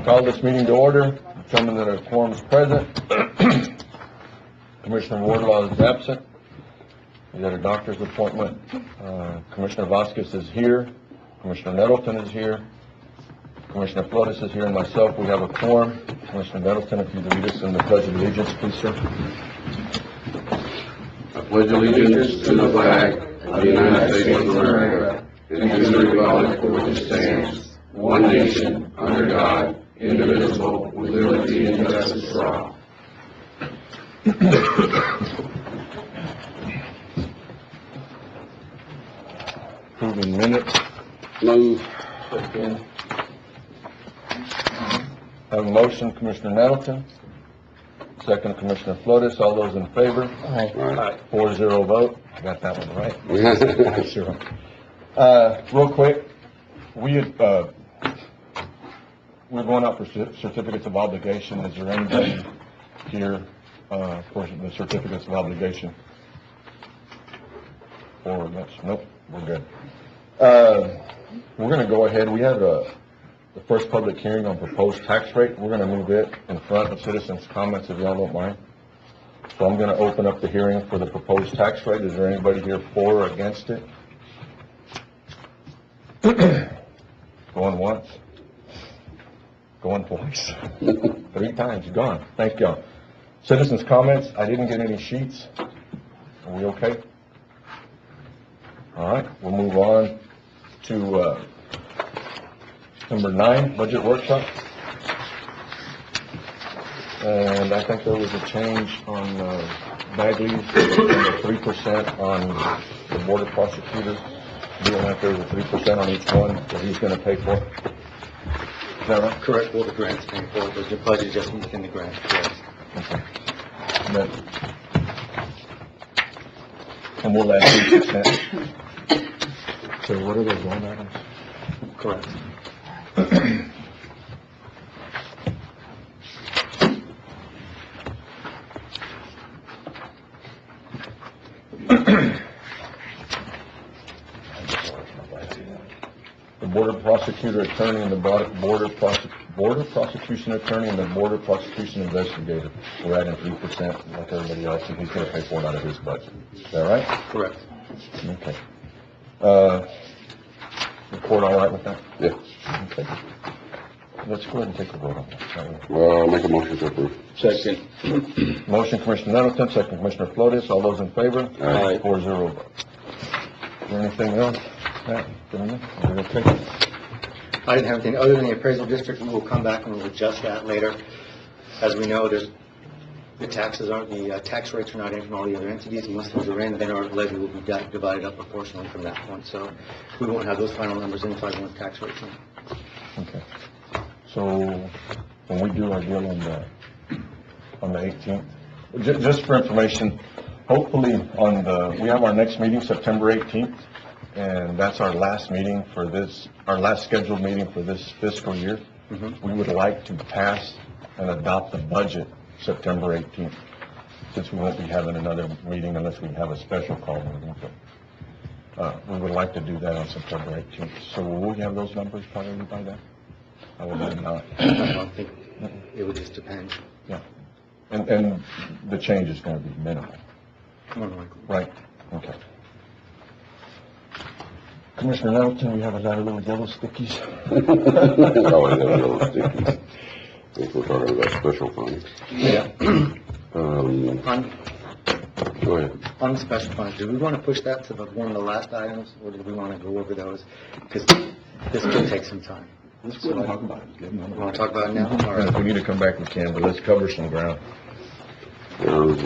Call this meeting to order. Determine that a quorum is present. Commissioner Wardlaw is absent. He's at a doctor's appointment. Commissioner Vasquez is here. Commissioner Nettleton is here. Commissioner Flores is here, and myself. We have a quorum. Commissioner Nettleton, if you'd lead us in the Pledge of Allegiance, please, sir. I pledge allegiance to the flag of the United States of America and to the republic for which it stands, one nation, under God, indivisible, with liberty and justice for all. Approving minutes. Move. Second. Have a motion, Commissioner Nettleton. Second, Commissioner Flores. All those in favor? Aye. 4-0 vote. I got that one right. Sure. Real quick, we're going out for certificates of obligation. Is there anybody here for the certificates of obligation? Or nope, we're good. We're going to go ahead. We have the first public hearing on proposed tax rate. We're going to move it in front of citizens' comments, if y'all don't mind. So I'm going to open up the hearing for the proposed tax rate. Is there anybody here for or against it? Going once? Going twice? 3 times, gone. Thank y'all. Citizens' comments, I didn't get any sheets. Are we okay? All right, we'll move on to number 9, budget workshop. And I think there was a change on Bagley's, from the 3% on the board of prosecutors. You don't have, there was a 3% on each one that he's going to pay for. Is that right? Correct, all the grants paying for it, there's a budget adjustment within the grant, yes. Okay. And we'll add 3%. So what are those line items? Correct. The border prosecutor attorney and the border prosecution attorney and the border prosecution investigator. We're adding 3% like everybody else, and he's going to pay for it out of his budget. Is that right? Correct. Okay. Report all right with that? Yeah. Okay. Let's go ahead and take a vote on that. Well, make a motion to approve. Second. Motion, Commissioner Nettleton, second, Commissioner Flores. All those in favor? Aye. 4-0 vote. Is there anything else? Matt, are we okay? I didn't have anything other than the appraisal district, and we'll come back and we'll adjust that later. As we know, the tax rates are not in from all the other entities, and once those are in, then our levy will be divided up proportionally from that point, so we won't have those final numbers in until the tax rates in. Okay. So when we do our deal on the 18th, just for information, hopefully we have our next meeting September 18th, and that's our last meeting for this, our last scheduled meeting for this fiscal year. Mm-hmm. We would like to pass and adopt the budget September 18th, since we won't be having another meeting unless we have a special call meeting. But we would like to do that on September 18th. So will we have those numbers probably by then? I would not. I don't think, it would just depend. Yeah. And the change is going to be minimal. More than likely. Right. Okay. Commissioner Nettleton, we have a lot of little yellow stickies. Oh, I have yellow stickies. I think we're talking about special funds. Yeah. Go ahead. On the special funds, do we want to push that to one of the last items, or do we want to go over those? Because this could take some time. Let's go ahead and talk about it. You want to talk about it now? All And if we right. need to come back, we can, but let's cover some ground. There's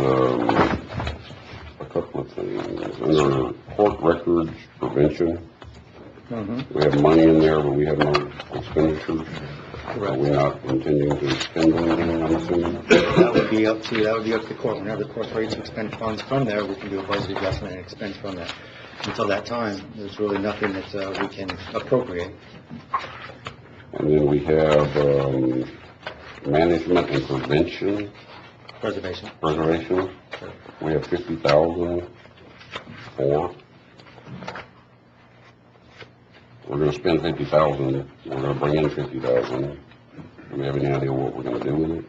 a couple of things. Under court records prevention, Mm-hmm. we have money in there, but we have no expenditures. Are Correct. we not intending to spend anything, I'm assuming? That would be up to the court. Whenever the court's ready to expend funds from there, we can do a budget adjustment and expend from there. Until that time, there's really nothing that we can appropriate. And then we have management and prevention, Preservation. We have 50,000 for. We're going to spend 50,000. We're going to bring in 50,000. Do we have any idea what we're gonna do with it?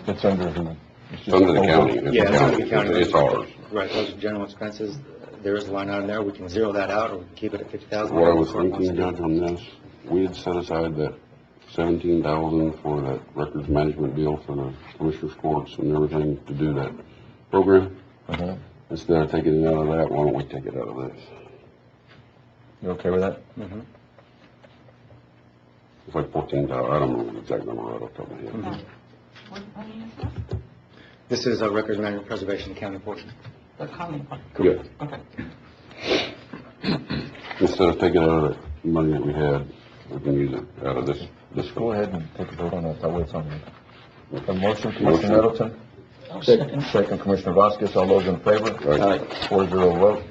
It's under who? It's under the county. Yeah, it's under the county. It's ours. Right, those are general expenses. There is a line item there. We can zero that out, or we can keep it at 50,000. What I was thinking, Judge, on this, we had set aside that 17,000 for that records management deal for the commissioners courts and everything to do that program. Uh-huh. Instead of taking it out of that, why don't we take it out of this? You okay with that? Mhm. It's like 14,000, I don't know the exact number right off the top of my head. What money is that? This is a records management preservation county portion. The county part? Yeah. Okay. Instead of taking it out of the money that we had, we can use it out of this. Go ahead and take a vote on that, that way it's on there. A motion, Motion. Commissioner Middleton? Second. Second, Commissioner Vasquez, all those in favor? Aye. 4-0 vote.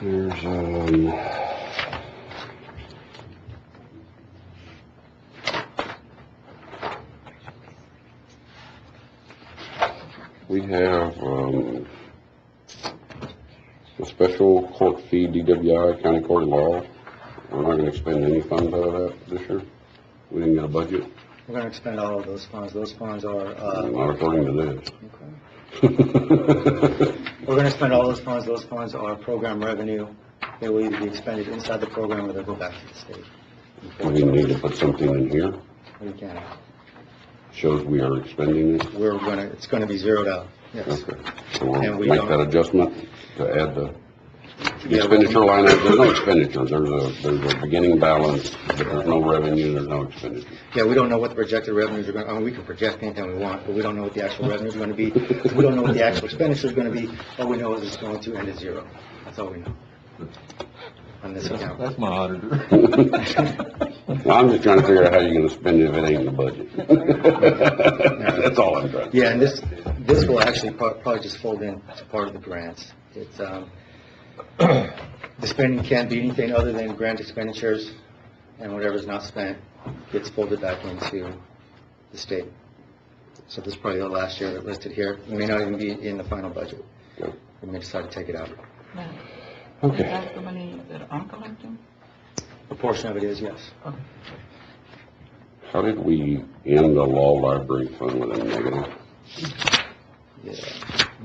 There's, we have, a special court fee, DWI, county court of law. We're not gonna expend any funds out of that this year. We didn't get a budget, We're going to expend all of those funds. Those funds are, not according to this. we're going to spend all those funds. Those funds are program revenue. They will either be expended inside the program or they'll go back to the state. Do we need to put something in here, We can. shows we are expending it? It's going to be zeroed out. Yes. Okay, so And we'll we make don't- that adjustment to add the Yeah, expenditure line item. There's no expenditure, there's a beginning balance, but there's no revenue, there's no expenditure. Yeah, we don't know what the projected revenues are going to, I mean, we can project anything we want, but we don't know what the actual revenues are going to be. We don't know what the actual expenditure is going to be. All we know is it's going to end at zero. That's all we know on this account. That's my auditor. I'm just trying to figure out how you're gonna spend it if it ain't in the budget. That's all I'm trying to. Yeah, and this will actually probably just fold in to part of the grants. It's, the spending can't be anything other than grant expenditures, and whatever's not spent gets folded back into the state. So this is probably the last year listed here. It may not even be in the final budget. Okay. We may decide to take it out. Now, Okay. is that the money that I'm collecting? A portion of it is, yes. Okay. How did we end the law library fund with a negative? Yeah,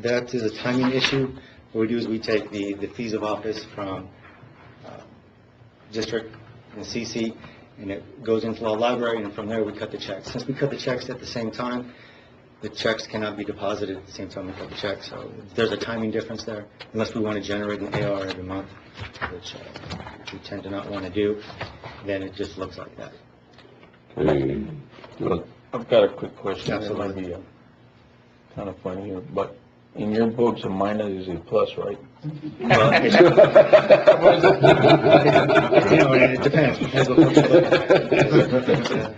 that is a timing issue. What we do is we take the fees of office from district and CC, and it goes into law library, and from there we cut the checks. Since we cut the checks at the same time, the checks cannot be deposited at the same time we cut the checks. So there's a timing difference there, unless we want to generate an AR every month, which we tend to not want to do, then it just looks like that. Okay. I've got a quick question. Absolutely. It might be kind of funny here, but in your books, a minus is a plus, right? Well, it depends what book you look at.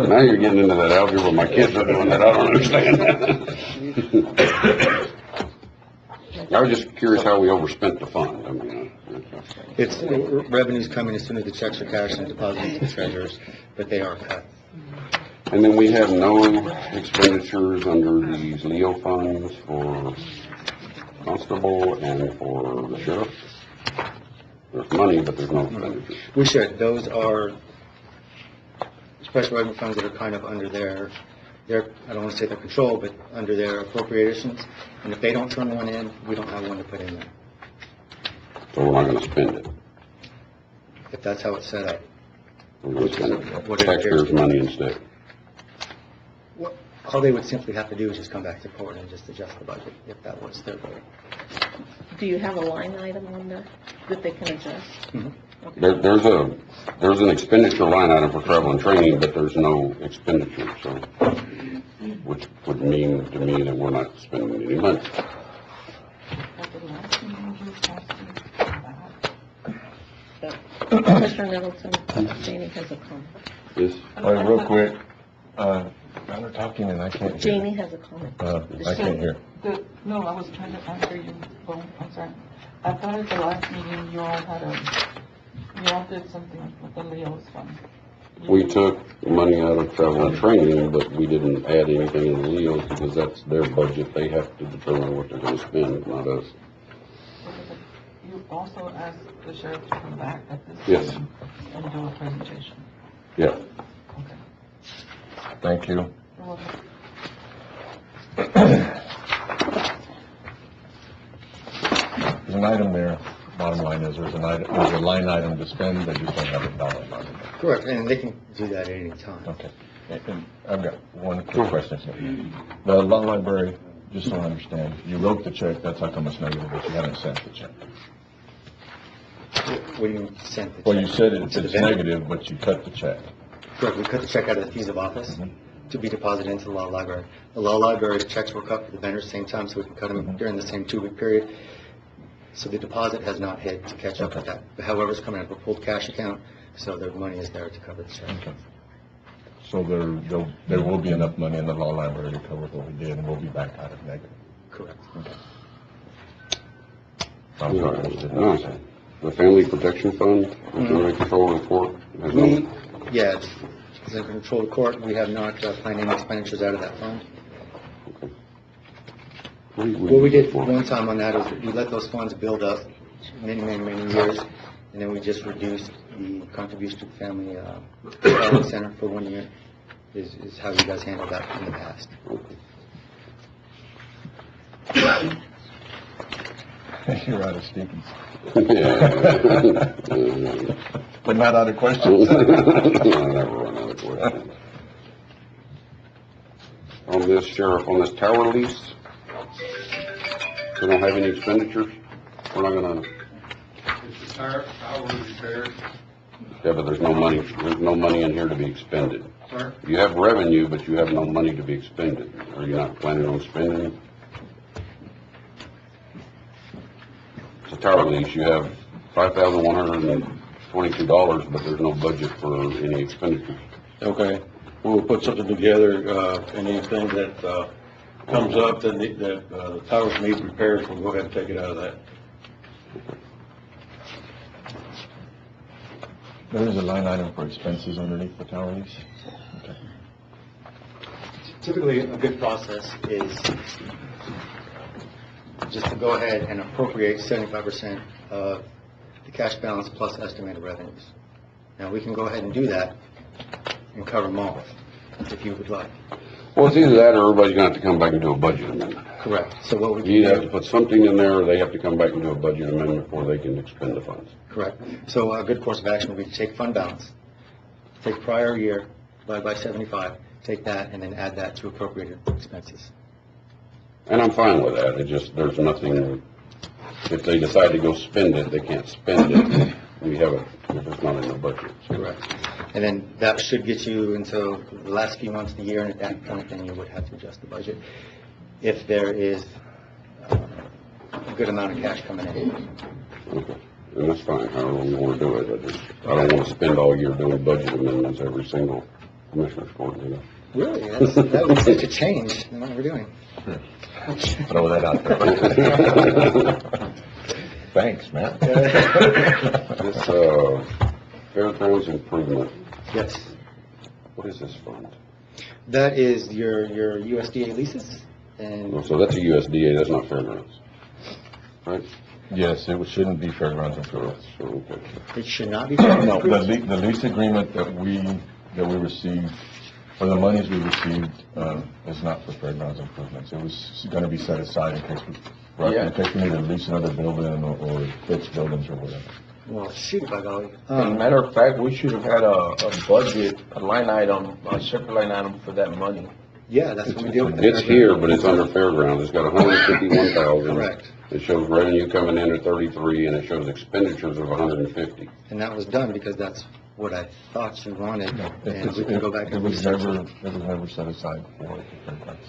Now you're getting into that algebra, my kids are doing that, I don't understand that. I was just curious how we overspent the fund, I mean. It's, revenues come in as soon as the checks are cashed and deposited to the treasurers, but they are cut. And then we have no expenditures under these Leo funds for constable and for the sheriff. There's money, but there's no expenditures. We should, those are special revenue funds that are kind of under their, I don't want to say their control, but under their appropriations. And if they don't turn one in, we don't have one to put in there, So we're not gonna spend it. if that's how it's set up. We're gonna spend What it appears taxpayers' to be. money instead. All they would simply have to do is just come back to court and just adjust the budget, if that was their goal. Do you have a line item on there that they can adjust? There's an expenditure line item for travel and training, but there's no expenditure, so, which would mean to me that we're not spending any money. At the last meeting, you asked me about. Commissioner Middleton, Janie has a comment. Yes, All right, real quick, now they're talking and I can't hear. Janie has a comment. I can't hear. No, I was trying to answer you. Oh, I'm sorry. I thought at the last meeting, you all did something with the Leo's fund. we took money out of travel and training, but we didn't add anything in the Leos because that's their budget. They have to determine what they're gonna spend, not us. also ask the sheriff to come back at this Yes. meeting and do a presentation? Yeah. Okay. Thank you. You're welcome. There's an item there, bottom line is, there's a line item to spend, they just don't have a dollar amount in there. Correct, and they can do that at any time. Okay. And I've got one quick question. The law library, just so I understand, you wrote the check, that's how come it's negative, but you haven't sent the check. What do you mean, sent the check? Well, you said it's To the vendor? negative, but you cut the check. Correct, we cut the check out of the fees of office Mhm. to be deposited into the law library. The law library's checks were cut for the vendors same time, so we can cut them Mhm. during the same 2-week period. So the deposit has not hit to catch up with that. However, it's coming out of a pooled cash account, so the money is there to cover the check. Okay. So there will be enough money in the law library to cover what we did, and we'll be back out of negative. Correct. I'm sorry, I just didn't No. understand. The Family Protection Fund, General Control Report, has no, Yeah, as I control the court, we have not planned any expenditures out of that fund. What we did one time on that is we let those funds build up many years, and then we just reduced the contribution to the Family Development Center for 1 year, is how you guys handled that in the past. You're out of Stevens. Yeah. But not out of questions. I'll never run out of questions. On this, Sheriff, on this tower lease, we don't have any expenditures? We're not gonna, Tower repairs, yeah, but there's no money in here to be expended. sir. You have revenue, but you have no money to be expended. Are you not planning on spending it? It's a tower lease, you have $5,122, but there's no budget for any expenditures. Okay, we'll put something together, anything that, comes up that, the towers need repairs, we'll go ahead and take it out of that. There is a line item for expenses underneath the tower lease. Okay. Typically, a good process is just to go ahead and appropriate 75% of the cash balance plus estimated revenues. Now, we can go ahead and do that and cover them all, if you would like. Well, it's either that or everybody's gonna have to come back and do a budget amendment. Correct. So what we can You either have to do, put something in there, or they have to come back and do a budget amendment before they can expend the funds. correct. So a good course of action would be to take fund balance, take prior year, divide by 75, take that, and then add that to appropriated expenses. And I'm fine with that, it just, there's nothing, if they decide to go spend it, they can't spend it. We have it, if it's not in the budget. Correct. And then that should get you until the last few months of the year, and at that point, then you would have to adjust the budget if there is a good amount of cash coming in. Okay, and that's fine, however you wanna do it, I don't wanna spend all year doing budget amendments every single commissioner's court, you know? Really? That would be such a change in what we're doing. Throw that out there. Thanks, man. This, Fairgrounds Improvement, Yes. what is this fund? That is your USDA leases, Oh, and so that's a USDA, that's not Fairgrounds, right? Yes, it shouldn't be fairgrounds improvements. So, okay. it should not be. No, the lease agreement that we received, or the monies we received, is not for fairgrounds improvements. It was gonna be set aside in case in case we need to lease another building or fix buildings or whatever. Well, shoot, by golly. As a matter of fact, we should have had a budget, a line item, a separate line item for that money. Yeah, that's what we do. with the It's here, but it's under Fairgrounds, it's got 151,000. Correct. It shows revenue coming in at 33, and it shows expenditures of 150. And that was done because that's what I thought you wanted, and It's- we can go back It and was research never, it. it was never set aside for the fairgrounds.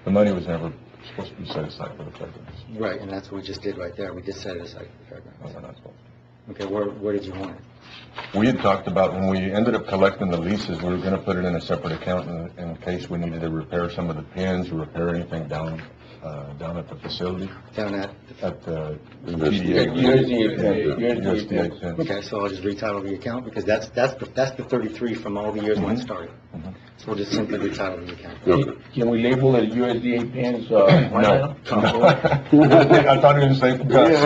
The money was never supposed to be set aside for the fairgrounds. Right, and that's what we just did right there. We just set it aside for the No, fairgrounds. we're not supposed to. Okay, where did you want it? We had talked about, when we ended up collecting the leases, we were gonna put it in a separate account in case we needed to repair some of the pins or repair anything down at the facility, Down at, at the USDA. USDA pins. okay, so I'll just retitle the account because that's the 33 from all the years when it started. Mhm. We'll just simply retitle the account. Okay. Can we label it USDA pins, No. line item? I thought he was saying, Gus.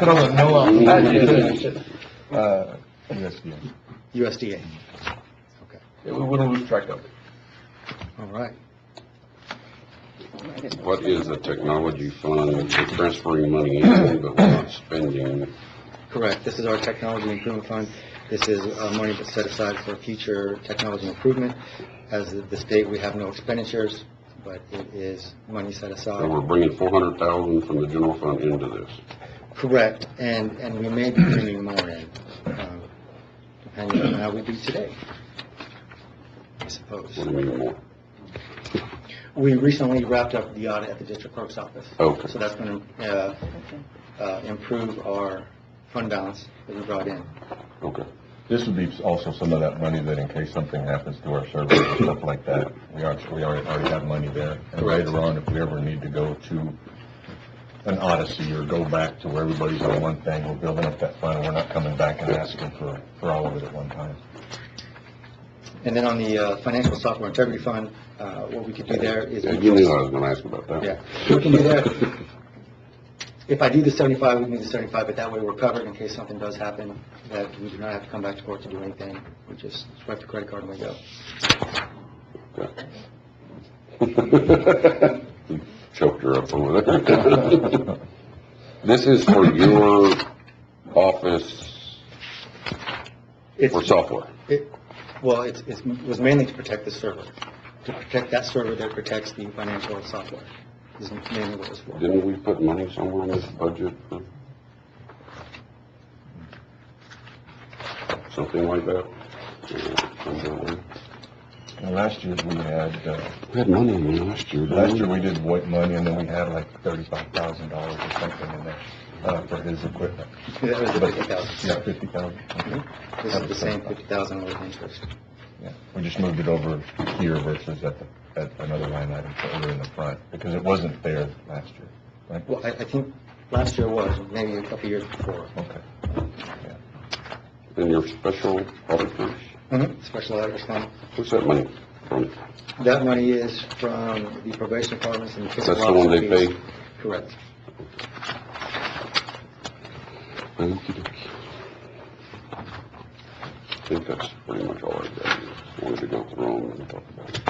Throw a no out. USDA. USDA. Okay, We wouldn't lose track of it. all right. What is a technology fund? We're transferring money in, but we're not spending. Correct. This is our technology improvement fund. This is money that's set aside for future technology improvement. As the state, we have no expenditures, but it is money set So we're aside. bringing 400,000 from the general fund into this. Correct, and we may be bringing more in, depending on how we do today, I suppose. What do you mean more? We recently wrapped up the audit at the district clerk's office. Okay. So that's going to improve our fund balance that we brought in. Okay. This would be also some of that money that in case something happens to our servers and stuff like that, we already have money there. And Correct. later on, if we ever need to go to an odyssey or go back to where everybody's on one thing, we're building up that fund, we're not coming back and asking for all of it at one time. And then on the financial software integrity fund, what we could do there is. You knew I was going to ask about that. Yeah, we can do that. If I do the 75, we can do the 75, but that way we're covered in case something does happen, that we do not have to come back to court to do anything. We just swipe the credit card and we go. You choked her up over there. This is for your office It's- for software. Well, it was mainly to protect the server. To protect that server that protects the financial software is mainly what it was for. Didn't we put money somewhere in this budget for something like that? And last year we had, We had money in there last year. last year we did white money and then we had like $35,000 or something in there, for his equipment. That was the 50,000. Yeah, 50,000. This is the same 50,000 with interest. Yeah, we just moved it over here versus at another line item further in the front, because it wasn't there last year, right? Well, I think last year was, maybe a couple years before. Okay. And your special auditors, Special auditors fund. where's that money from? That money is from the probation departments and the That's fiscal the one they officer pay? fees. Correct. Okey-dokey. I think that's pretty much all I've got. Wanted to go through them and talk about it.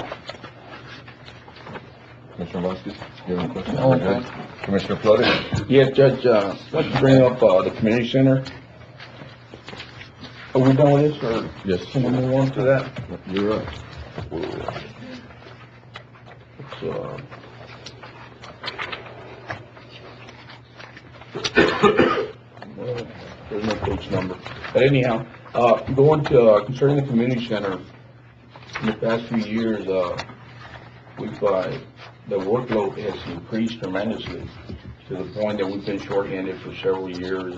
Commissioner Vasquez, you have any questions? No, We're good. Commissioner Flores? Yeah, Judge, let's bring up, the community center. Are we done with this, or Yes. can we move on to that? You're up. It's, well, there's no page number. But anyhow, going to, concerning the community center, in the past few years, we've, the workload has increased tremendously to the point that we've been shorthanded for several years.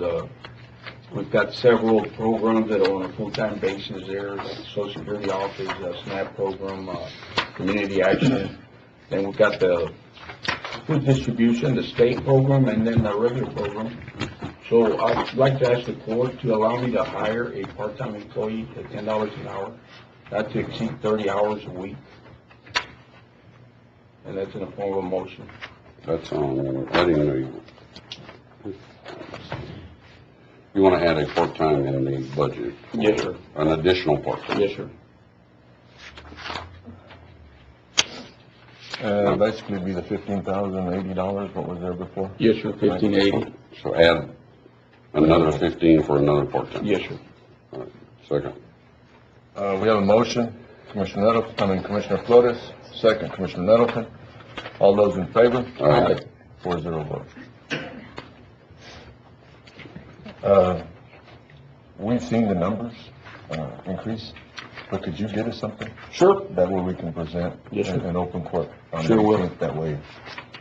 We've got several programs that are on a full-time basis there, like Social Security Office, SNAP program, Community Action. Then we've got the food distribution, the state program, and then the regular program. So I'd like to ask the court to allow me to hire a part-time employee at $10 an hour, not to exceed 30 hours a week. And that's in the form of a motion. That's on, I didn't know you. You want to add a part-time in the budget? Yes, sir. An additional part-time? Yes, sir. Basically be the $15,080, what was there before? Yes, sir, 1580. So add another 15 for another part-time? Yes, sir. All right. Second. We have a motion, Commissioner Nettleton, Commissioner Flores, second, Commissioner Nettleton. All those in favor? Aye. 4-0 vote. We've seen the numbers increase, but could you get us something? Sure. That way we can present Yes, sir. in open court on the Sure will. 18th. That way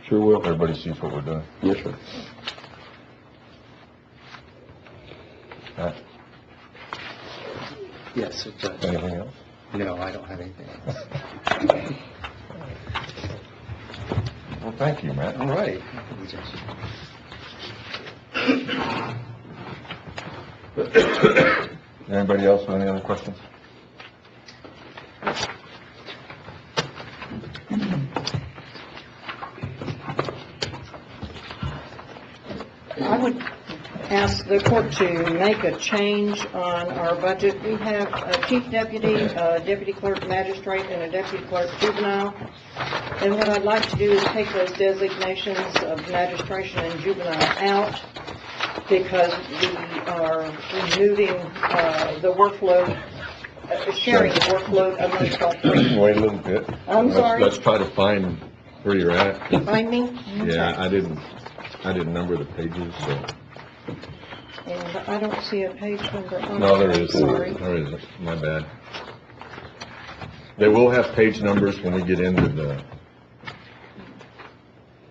Sure will. everybody sees what we're doing. Yes, sir. Pat, Yes, it does. anything else? No, I don't have anything else. Well, thank you, Matt. All right. Anybody else with any other questions? I would ask the court to make a change on our budget. We have a chief deputy, a deputy clerk magistrate, and a deputy clerk juvenile. And what I'd like to do is take those designations of magistration and juvenile out, because we are removing the workload, sharing the workload amongst all three. Wait a little bit. I'm sorry. Let's try to find where you're at. Find me? Yeah, I didn't number the pages, so. And I don't see a page number on No, there there. is. Sorry. There isn't. My bad. They will have page numbers when we get into the...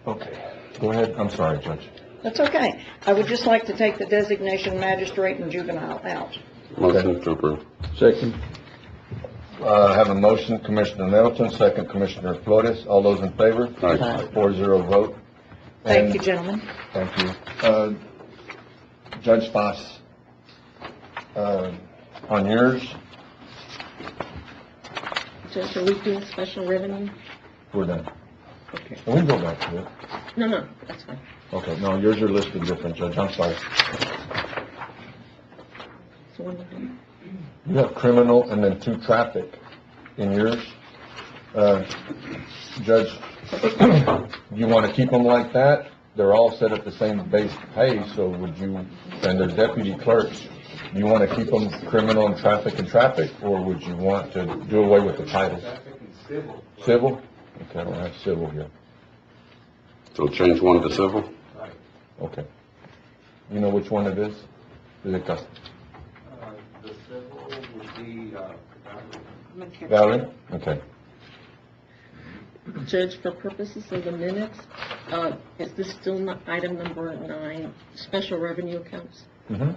Okay, go ahead. I'm sorry, Judge. That's okay. I would just like to take the designation magistrate and juvenile out. Motion to approve. Second. I have a motion, Commissioner Nettleton, second Commissioner Flores. All those in favor? Aye. 4-0 vote. Thank And- you, gentlemen. Thank you. Judge Foss, on yours, Judge, are we doing special revenue? we're done. Okay. And we can go back to it. No, that's fine. Okay, no, yours are listed different, Judge, I'm sorry. So what do we do? You have criminal and then 2 traffic in yours. Judge, you want to keep them like that? They're all set at the same base pay, so would you, and they're deputy clerks, do you want to keep them criminal and traffic, or would you want to do away with the titles? Civil. Civil? Okay, I don't have civil here. So change one to civil? Okay. You know which one it is? Is it custom? The civil would be, Valerie? Okay. Judge, for purposes of the minutes, is this still item number 9, special revenue accounts? Mm-hmm.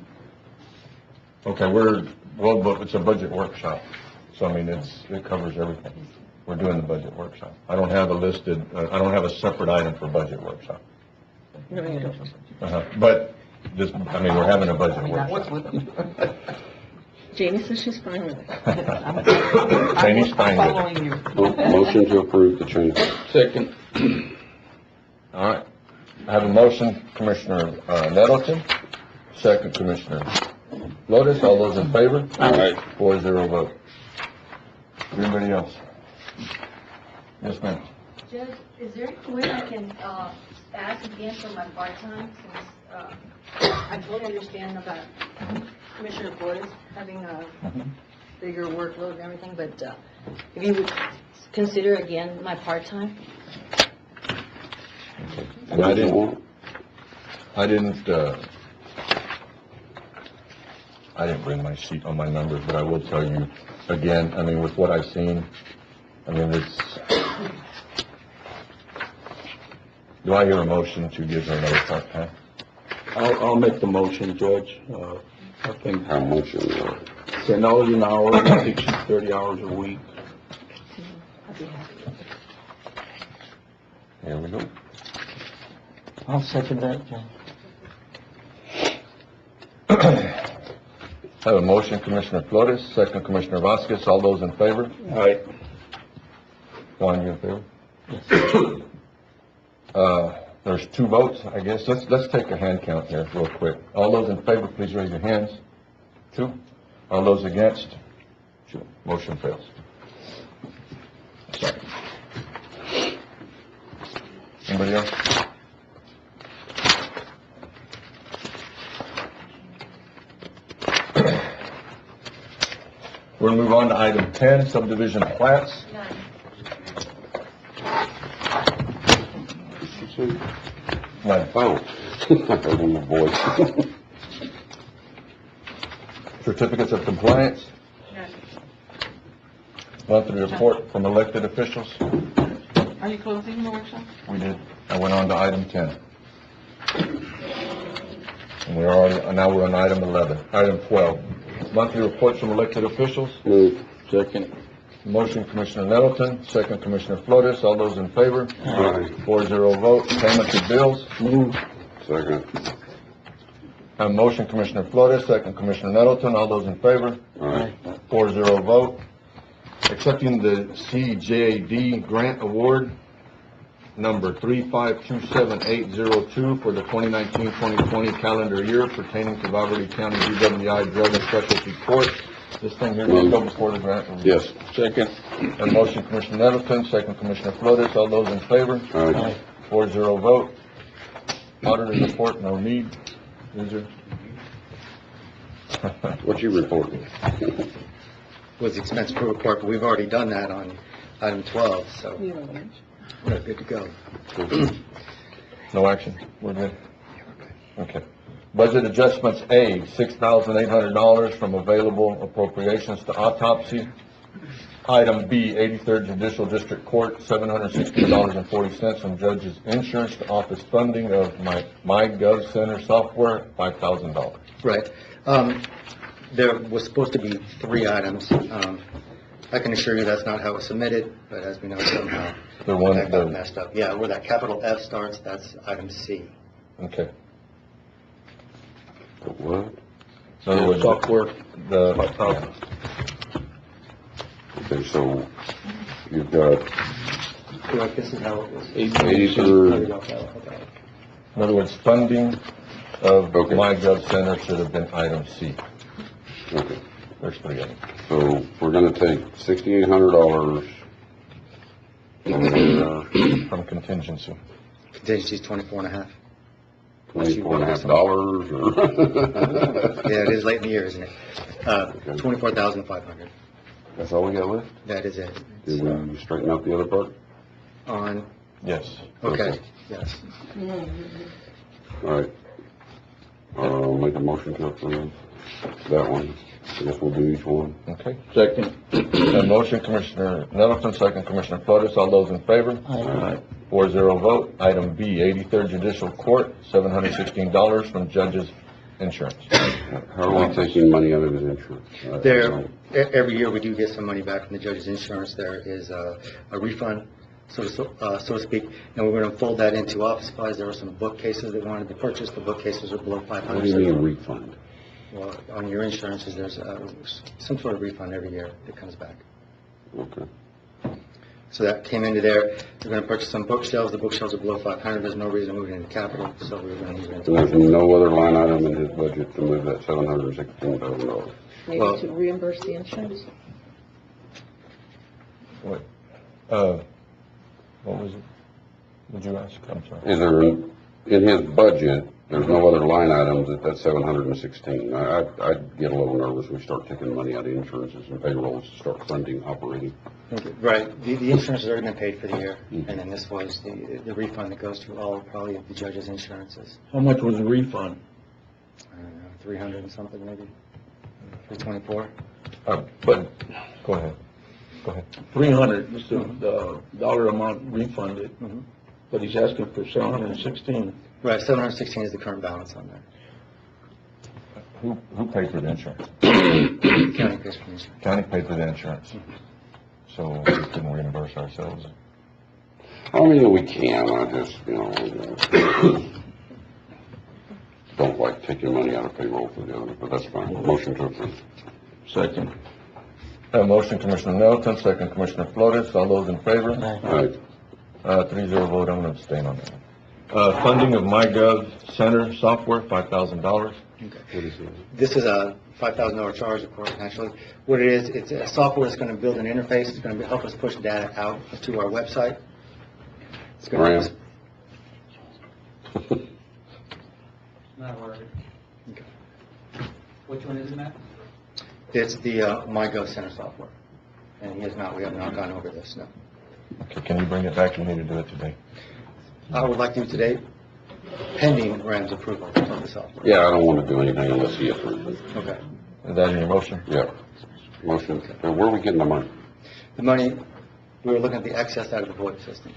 Okay, but it's a budget workshop, so I mean, it covers everything. We're doing the budget workshop. I don't have I don't have a separate item for budget workshop. No, you don't. But just, I mean, we're having a budget workshop. Janie says she's fine with it. Janie's fine with it. Following you. Motion to approve the change. Second. All right. I have a motion, Commissioner Nettleton, second Commissioner Lotus. All those in favor? Aye. 4-0 vote. Anybody else? Yes, ma'am. Judge, is there any way I can ask again for my part-time, since I totally understand about Commissioner Flores having a bigger workload and everything, but if you would consider again my part-time? And I didn't bring my sheet on my numbers, but I will tell you, again, I mean, with what I've seen, I mean, do I hear a motion to give her another part-time? I'll make the motion, Judge. I think How much is $10 an hour, I think she's 30 hours a week. Here we go. I'll second that, Judge. I have a motion, Commissioner Flores, second Commissioner Vasquez. All those in favor? Aye. Juan, you in favor? There's 2 votes, I guess. Let's take a hand count here real quick. All those in favor, please raise your hands. 2. All those against? 2. Motion fails. Sorry. Anybody else? We're gonna move on to item 10, subdivision plats. None. Oh, I heard in the voice. Certificates of compliance. Monthly report from elected officials. Are you closing the workshop? We did. I went on to item 10. And now we're on item 11, item 12. Monthly reports from elected officials. Move. Second. Motion, Commissioner Nettleton, second Commissioner Flores. All those in favor? Aye. 4-0 vote. Payment of bills. Move. Second. Have a motion, Commissioner Flores, second Commissioner Nettleton. All those in favor? Aye. 4-0 vote. Accepting the CJD grant award, number 3527802 for the 2019-2020 calendar year pertaining to Valverde County DWI Drug and Specialty Court. This thing here will go before the grant. Yes. Second. A motion, Commissioner Nettleton, second, Commissioner Flores. All those in favor? Aye. 4-0 vote. Auditor's report, no need. Is there? What you reporting? Was the expense per report, but we've already done that on item 12, so You know, Lynch. we're good to go. No action? We're good? Okay. Budget adjustments, A, $6,800 from available appropriations to autopsy. Item B, 83rd Judicial District Court, $716.40 from judge's insurance to office funding of my Gov Center software, $5,000. Right. There was supposed to be 3 items. I can assure you that's not how it was submitted, but as we know, somehow The one that that- got messed up. Yeah, where that capital F starts, that's item C. Okay. What? In other words, Software, the, Okay, so you've got Correct, this is how it was. 83rd, in other words, funding of Okay. my Gov Center should have been item C. okay, There's 3 of them. so we're gonna take $6,800 From contingency. Contingency's 24.5. $24.50 or? Yeah, it is late in the year, isn't it? 24,500. That's all we got left? That is it. Did we straighten out the other part? On, Yes. okay, Okay. yes. All right. Make a motion to approve that one. I guess we'll do each one. Okay. second. A motion, Commissioner Nettleton, second, Commissioner Flores. All those in favor? Aye. 4-0 vote. Item B, 83rd Judicial Court, $716 from judge's insurance. How are we taking money out of his insurance? Every year we do get some money back from the judge's insurance. There is a refund, so to speak, and we're going to fold that into office supplies. There were some bookcases that wanted to purchase. The bookcases are below What do you mean $500. refund? Well, on your insurances, there's some sort of refund every year that comes back. Okay. So that came into there. We're going to purchase some bookshelves. The bookshelves are below 500. There's no reason to move it into capital, so we're going to move it And into. there's no other line item in his budget to move that $716,000. Maybe Well- to reimburse the insurance? What, what was it? Would you ask? I'm sorry. Is there, in his budget, there's no other line items at that 716? I'd get a little nervous if we start taking money out of insurances and payrolls to start funding operating. Right. The insurance has already been paid for the year, and then this was the refund that goes to all probably of the judge's insurances. How much was the refund? I don't know, 300 and something maybe, 324. But, go ahead. Go ahead. 300, just the dollar amount refunded, Mhm. but he's asking for 716. Right, 716 is the current balance on that. Who paid for the insurance? County pays for the insurance. County paid for the insurance. So we couldn't reimburse ourselves. I mean, we can, I just, don't like taking money out of payroll for the other, but that's fine. Motion to approve. Second. A motion, Commissioner Nettleton, second, Commissioner Flores. All those in favor? All right. 3-0 vote. I'm going to abstain on that one. Funding of MyGov Center software, $5,000. What is it? This is a $5,000 charge, of course, naturally. What it is, it's a software that's going to build an interface. It's going to help us push data out to our website. It's going to help us. Not worried. Which one is it, Matt? It's the MyGov Center software. And we have not gone over this, no. Okay, can you bring it back? You need to do it today. I would like to today, pending Ram's approval of the software. Yeah, I don't want to do anything unless he approves it. Okay. Is that in your motion? Yeah. Motion, where are we getting the money? The money, we were looking at the excess out of the VoIP system.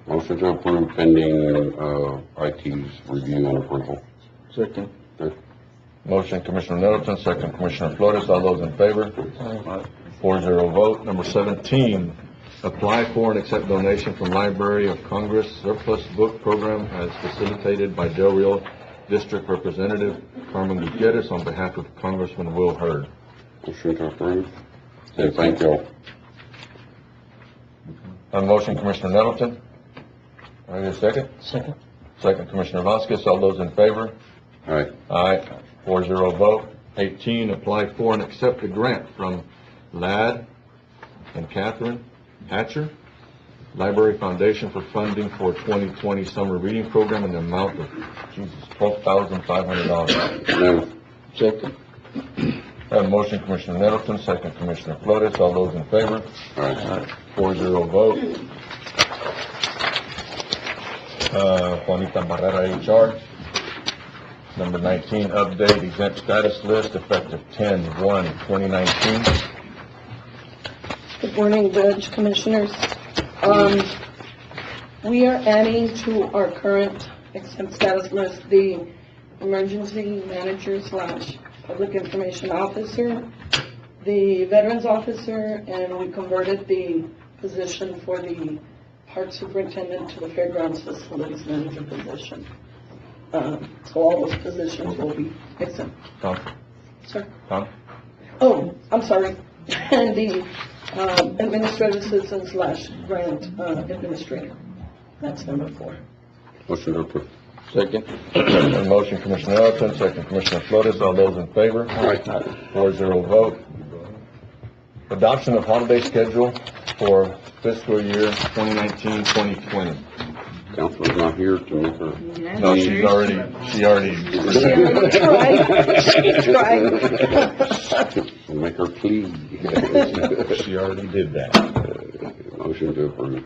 Motion to approve pending, IT's review and approval. Second. Okay. Motion, Commissioner Nettleton, second, Commissioner Flores. All those in favor? 4-0 vote. Number 17, apply for and accept donation from Library of Congress Surplus Book Program as facilitated by Del Rio District Representative Carmen Gutierrez on behalf of Congressman Will Hurd. Motion to approve. Say thank you. On motion, Commissioner Nettleton. I need a second? Second. Second, Commissioner Vasquez. All those in favor? Aye. Aye. 4-0 vote. 18, apply for and accept a grant from Ladd and Catherine Hatcher, Library Foundation for funding for 2020 summer reading program in the amount of, $12,500. Move. Second. I have a motion, Commissioner Nettleton, second, Commissioner Flores. All those in favor? Aye. 4-0 vote. Juanita Barrera, HR. Number 19, update exempt status list effective 10/1/2019. Good morning, Judge Commissioners. We are adding to our current exempt status list the emergency manager / public information officer, the veterans officer, and we converted the position for the park superintendent to the fairgrounds facilities manager position. So all those positions will be exempt. Tom? Sir? Tom? Oh, I'm sorry. And the administrative assistant / grant administrator. That's number 4. Motion to approve. Second. A motion, Commissioner Nettleton, second, Commissioner Flores. All those in favor? Aye. 4-0 vote. Adoption of holiday schedule for fiscal year 2019-2020. Council's not here to make her. No, she already. Make her plead. She already did that. Motion to approve.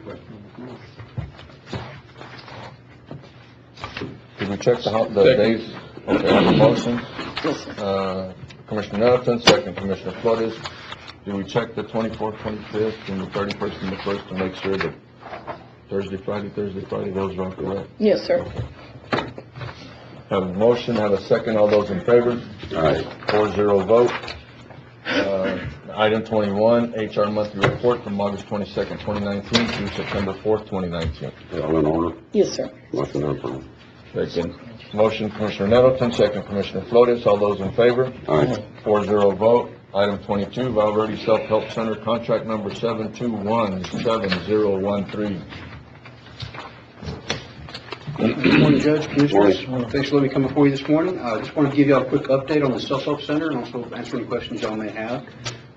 Did we check the days? Okay, on the motion. Commissioner Nettleton, second, Commissioner Flores. Did we check the 24th, 25th, and the 31st and the 1st to make sure that Thursday, Friday, those are all correct? Yes, sir. Have a motion, have a second. All those in favor? Aye. 4-0 vote. Item 21, HR monthly report from August 22nd, 2019 through September 4th, 2019. All in order? Yes, sir. Motion to approve. Second. Motion, Commissioner Nettleton, second, Commissioner Flores. All those in favor? Aye. 4-0 vote. Item 22, Valverde Self-Help Center, contract number 7217013. Good morning, Judge, Commissioners. Thanks for letting me come before you this morning. I just wanted to give you a quick update on the self-help center and also answer any questions y'all may have.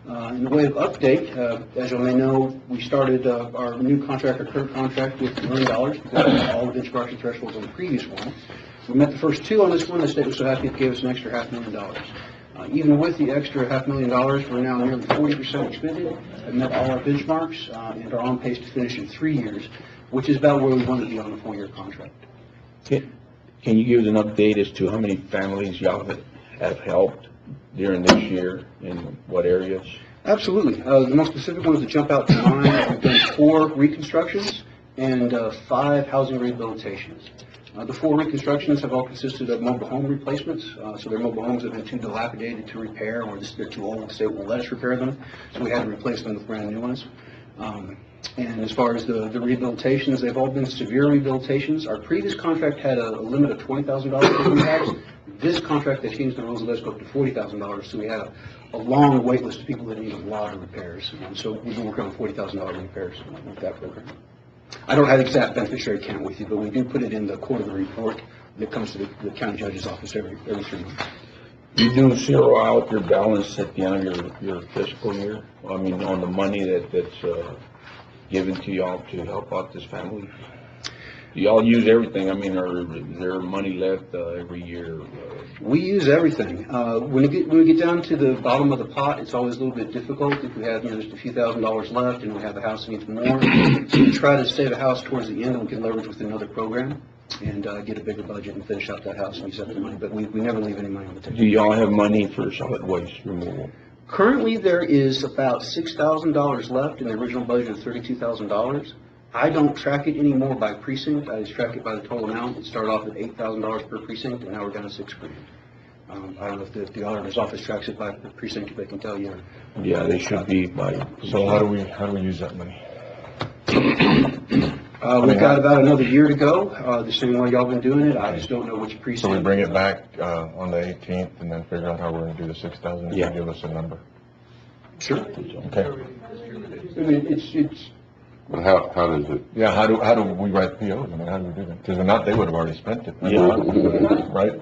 In the way of update, as you may know, we started our new contract, our current contract, with $1 million because of all the benchmarking thresholds on the previous one. We met the first 2 on this one. The state was so happy it gave us an extra $500,000. Even with the extra $500,000, we're now nearly 40% expended, have met all our benchmarks, and are on pace to finish in 3 years, which is about where we want to be on a 4-year contract. Can you give us an update as to how many families y'all have helped during this year, in what areas? Absolutely. The most specific ones that jump out to mind, we've done 4 reconstructions and 5 housing rehabilitations. The 4 reconstructions have all consisted of mobile home replacements, so their mobile homes have been too dilapidated to repair, or they're too old, the state won't let us repair them, so we had to replace them with brand new ones. And as far as the rehabilitations, they've all been severe rehabilitations. Our previous contract had a limit of $20,000 for impacts. This contract, they changed the rules, let us go up to $40,000, so we had a long wait list of people that need a lot of repairs. So we've been working on $40,000 repairs with that program. I don't have the exact beneficiary count with you, but we do put it in the quarterly report that comes to the county judge's office every 3 months. You do zero out your balance at the end of your fiscal year? I mean, on the money that's given to y'all to help out this family? Do y'all use everything? I mean, or is there money left every year? We use everything. When we get down to the bottom of the pot, it's always a little bit difficult. If we have just a few $1,000s left and we have a house that needs more, so we try to save a house towards the end and we can leverage with another program and get a bigger budget and finish out that house and use up the money. But we never leave any money on the table. Do y'all have money for solid waste removal? Currently, there is about $6,000 left in the original budget of $32,000. I don't track it anymore by precinct. I just track it by the total amount. It started off at $8,000 per precinct, and now we're down to $6,000. I don't know if the auditor's office tracks it by precinct, if they can tell you. Yeah, they should be by. So how do we use that money? We've got about another year to go, the same way y'all been doing it. I just don't know which precinct. So we bring it back on the 18th and then figure out how we're going to do the 6,000. Yeah. Give us a number. Sure. Okay. I mean, it's But how does it? Yeah, how do we write POs? I mean, how do we do that? Because if not, they would have already spent it. Yeah. Right?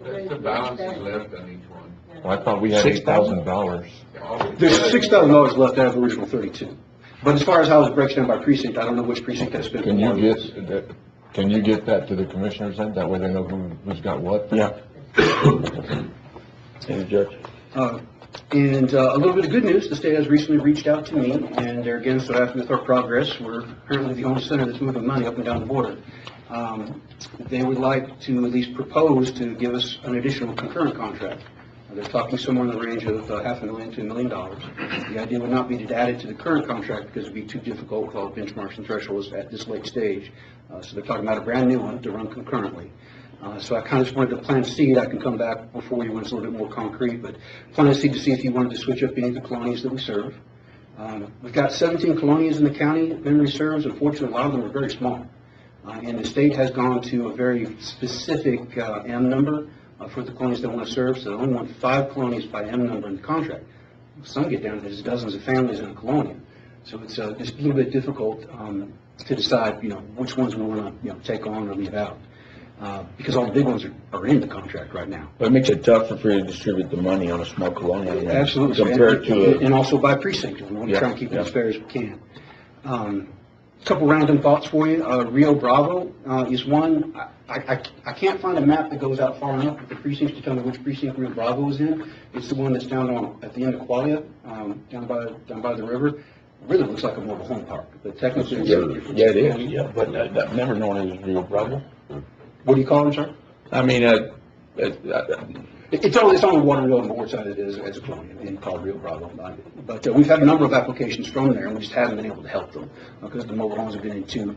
The balance is left on each one. Well, I thought we had $8,000. There's $6,000 left out of the original 32. But as far as how it breaks down by precinct, I don't know which precinct has spent. Can you more. get that to the commissioners then? That way they know who's got what? Yeah. Thank you, Judge. And a little bit of good news, the state has recently reached out to me, and they're again so happy with our progress. We're apparently the only center that's moving money up and down the border. They would like to at least propose to give us an additional concurrent contract. They're talking somewhere in the range of $500,000 to $1 million. The idea would not be to add it to the current contract because it'd be too difficult with all the benchmarks and thresholds at this late stage. So they're talking about a brand new one to run concurrently. So I kind of just wanted to plant a seed. I can come back before you when it's a little bit more concrete, but plant a seed to see if you wanted to switch up any of the colonies that we serve. We've got 17 colonies in the county that Memory serves. Unfortunately, a lot of them are very small. And the state has gone to a very specific M number for the colonies they want to serve, so they only want 5 colonies by M number in the contract. Some get down to there's dozens of families in a colonia. So it's just a little bit difficult to decide, which ones we want to, take on or leave out. Because all the big ones are in the contract right now. But it makes it tougher for you to distribute the money on a small colonial. you know, Absolutely. Compared to And also by precinct. We want to try and keep it as fair as we can. Couple random thoughts for you. Rio Bravo is one. I can't find a map that goes out far enough with the precincts to tell me which precinct Rio Bravo is in. It's the one that's down at the end of Qualia, down by the river. It really looks like a mobile home park, but technically it's a different. Yeah, it is, yeah, but I've never known it was Rio Bravo. What do you call it, sir? I mean, It's on the water wheel on the north side of it as a colonia, and called Rio Bravo. But we've had a number of applications from there, and we just haven't been able to help them because the mobile homes have been in too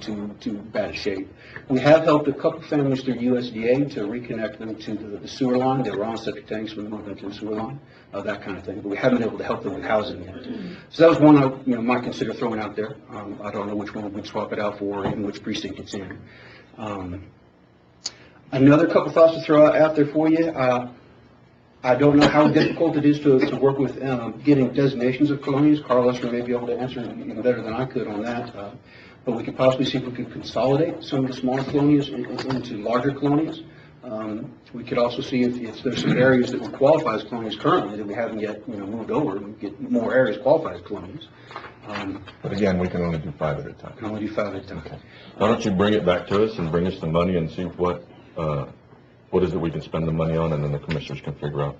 bad a shape. We have helped a couple families through USDA to reconnect them to the sewer line. They were on septic tanks, we moved them to the sewer line, that kind of thing. But we haven't been able to help them with housing yet. So that was one I might consider throwing out there. I don't know which one we'd swap it out for, or even which precinct it's in. Another couple thoughts to throw out there for you. I don't know how difficult it is to work with getting designations of colonies. Carl Lester may be able to answer even better than I could on that. But we could possibly see if we could consolidate some of the smaller colonies into larger colonies. We could also see if there's some areas that would qualify as colonies currently that we haven't yet moved over, and get more areas qualified as colonies. But again, we can only do 5 at a time. Can only do 5 at a time. Okay. Why don't you bring it back to us and bring us the money and see what is it we can spend the money on, and then the commissioners can figure out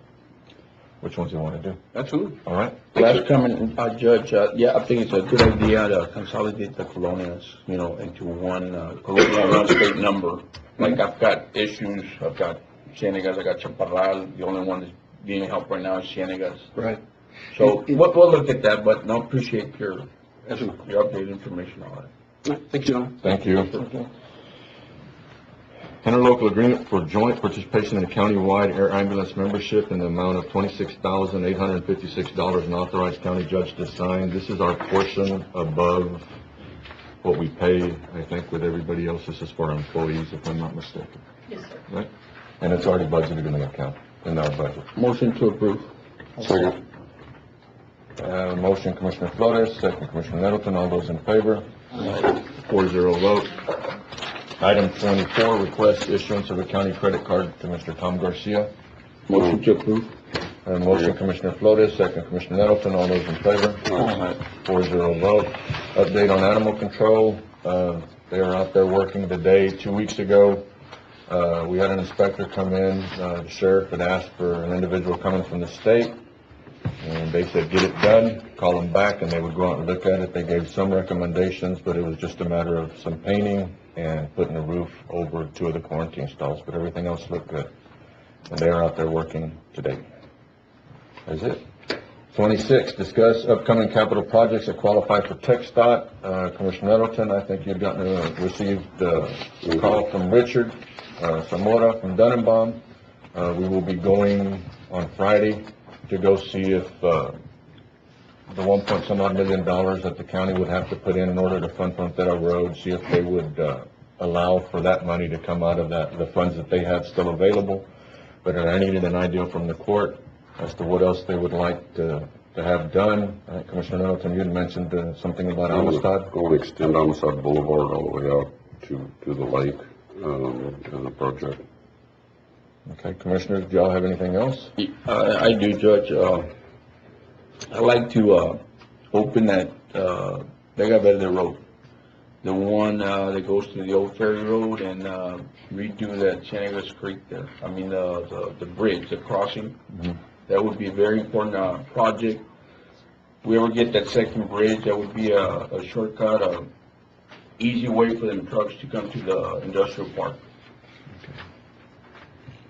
which ones they want to do. Absolutely. All right? last comment, Judge, yeah, I think it's a good idea to consolidate the colonias, into one colonial, one state number. Like I've got issues, I've got Cienegas, I got Chaparral, the only one that's being helped right now is Cienegas. Right. So we'll look at that, but no, appreciate your Absolutely. updated information on it. All right. Thank you, gentlemen. Thank you. Interlocal agreement for joint participation in a countywide air ambulance membership in the amount of $26,856 and authorized county judge to sign. This is our portion above what we pay, I think, with everybody else. This is for our employees, if I'm not mistaken. Yes, sir. Right? And it's already budgeted in the account, in our budget. Motion to approve. Second. Motion Commissioner Flores, second Commissioner Nettleton. All those in favor? 4-0 vote. Item 24, request issuance of a county credit card to Mr. Tom Garcia. Motion to approve. Motion Commissioner Flores, second Commissioner Nettleton. All those in favor? 4-0 vote. Update on animal control. They are out there working today. 2 weeks ago, we had an inspector come in. The sheriff had asked for an individual coming from the state, and they said, get it done, call them back, and they would go out and look at it. They gave some recommendations, but it was just a matter of some painting and putting a roof over 2 of the quarantine stalls, but everything else looked good. And they are out there working today. That's it. 26, discuss upcoming capital projects that qualify for TxDOT. Commissioner Nettleton, I think you've received a call from Richard Zamora from Dunnenbaum. We will be going on Friday to go see if the $1.some-odd million that the county would have to put in order to fund Frontera Road, see if they would allow for that money to come out of the funds that they have still available. But I needed an idea from the court as to what else they would like to to have done. I think Commissioner Middleton, you had mentioned something about Amistad. Going to extend Amistad Boulevard all the way out to the lake, as a project. Okay, Commissioners, do y'all have anything else? I do, Judge. I'd like to open that Vega Verde Road, the one that goes to the old ferry road, and redo that Chanegas Creek there. I mean, the bridge, the crossing. That would be a very important project. If we ever get that second bridge, that would be a shortcut, a easy way for them trucks to come to the industrial park.